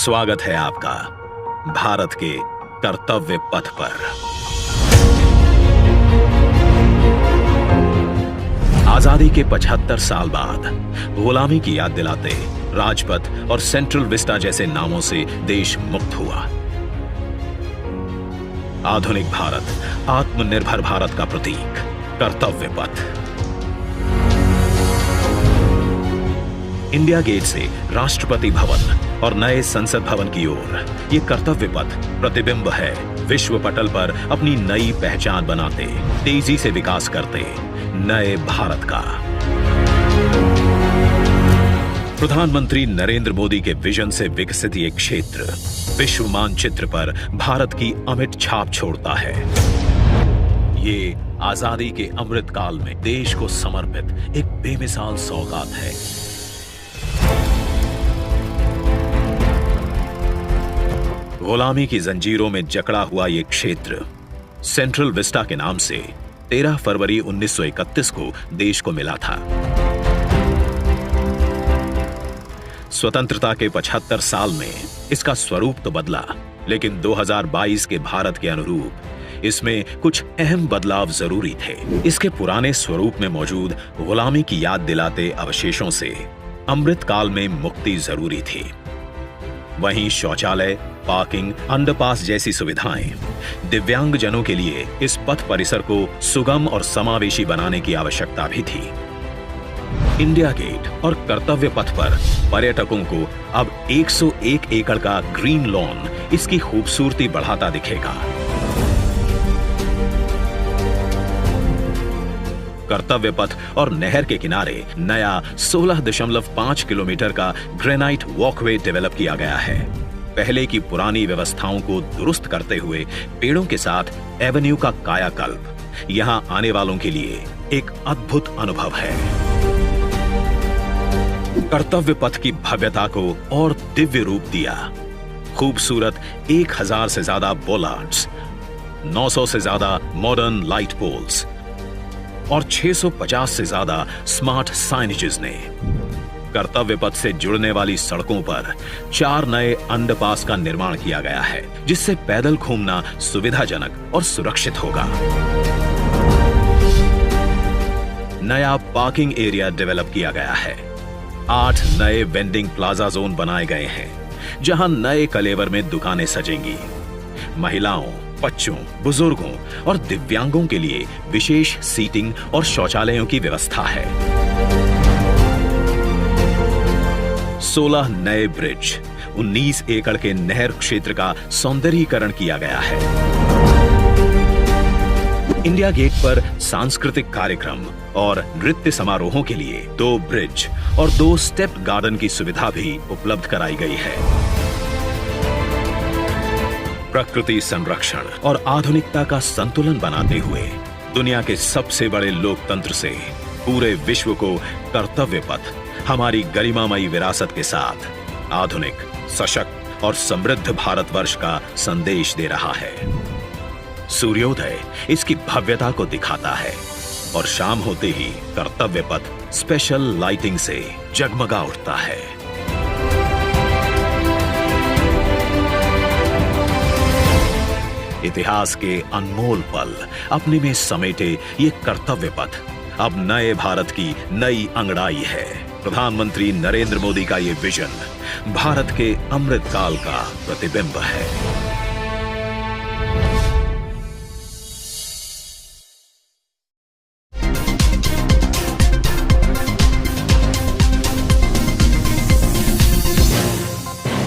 स्वागत है आपका भारत के कर्तव्य पथ पर। आजादी के 75 साल बाद गुलामी की याद दिलाते राजपथ और सेंट्रल विस्टा जैसे नामों से देश मुक्त हुआ। आधुनिक भारत, आत्मनिर्भर भारत का प्रतीक कर्तव्य पथ। इंडिया गेट से राष्ट्रपति भवन और नए संसद भवन की ओर ये कर्तव्य पथ प्रतिबिंब है विश्व पटल पर अपनी नई पहचान बनाते, तेजी से विकास करते नए भारत का। प्रधानमंत्री नरेंद्र मोदी के विजन से विकसित ये क्षेत्र विश्व मानचित्र पर भारत की अमिट छाप छोड़ता है। ये आजादी के अमृत काल में देश को समर्पित एक बेमिसाल सौगात है। गुलामी की जंजीरों में जकड़ा हुआ यह क्षेत्र सेंट्रल विस्टा के नाम से 13 फरवरी 1931 को देश को मिला था। स्वतंत्रता के 75 साल में इसका स्वरूप तो बदला, लेकिन 2022 के भारत के अनुरूप इसमें कुछ अहम बदलाव जरूरी थे। इसके पुराने स्वरूप में मौजूद गुलामी की याद दिलाते अवशेषों से अमृत काल में मुक्ति जरूरी थी। वहीं शौचालय, पार्किंग, अंडरपास जैसी सुविधाएं, दिव्यांगजनों के लिए इस पथ परिसर को सुगम और समावेशी बनाने की आवश्यकता भी थी। इंडिया गेट और कर्तव्य पथ पर पर्यटकों को अब 101 एकड़ का ग्रीन लॉन इसकी खूबसूरती बढ़ाता दिखेगा। कर्तव्य पथ और नहर के किनारे नया 16.5 किलोमीटर का ग्रेनाइट वॉकवे डेवलप किया गया है। पहले की पुरानी व्यवस्थाओं को दुरुस्त करते हुए पेड़ों के साथ एवेन्यू का कायाकल्प यहां आने वालों के लिए एक अद्भुत अनुभव है। कर्तव्य पथ की भव्यता को और दिव्य रूप दिया। खूबसूरत 1000 से ज्यादा बोलार्ड्स, 900 से ज्यादा मॉडर्न लाइट पोल्स और 650 से ज्यादा स्मार्ट साइनेजेस ने कर्तव्य पथ से जुड़ने वाली सड़कों पर 4 नए अंडरपास का निर्माण किया गया है, जिससे पैदल घूमना सुविधाजनक और सुरक्षित होगा। नया पार्किंग एरिया डेवलप किया गया है। 8 नए वेंडिंग प्लाजा जोन बनाए गए हैं, जहां नए कलेवर में दुकानें सजेंगी। महिलाओं, बच्चों, बुजुर्गों और दिव्यांगों के लिए विशेष सीटिंग और शौचालयों की व्यवस्था है। 16 नए ब्रिज, 19 एकड़ के नहर क्षेत्र का सौंदर्यीकरण किया गया है। इंडिया गेट पर सांस्कृतिक कार्यक्रम और नृत्य समारोहों के लिए 2 ब्रिज और 2 स्टेप गार्डन की सुविधा भी उपलब्ध कराई गई है। प्रकृति संरक्षण और आधुनिकता का संतुलन बनाते हुए दुनिया के सबसे बड़े लोकतंत्र से पूरे विश्व को कर्तव्य पथ हमारी गरिमामयी विरासत के साथ आधुनिक, सशक्त और समृद्ध भारतवर्ष का संदेश दे रहा है। सूर्योदय इसकी भव्यता को दिखाता है और शाम होते ही कर्तव्य पथ स्पेशल लाइटिंग से जगमगा उठता है। इतिहास के अनमोल पल अपने में समेटे ये कर्तव्य पथ अब नए भारत की नई अंगड़ाई है। प्रधानमंत्री नरेंद्र मोदी का ये विजन भारत के अमृत काल का प्रतिबिंब है।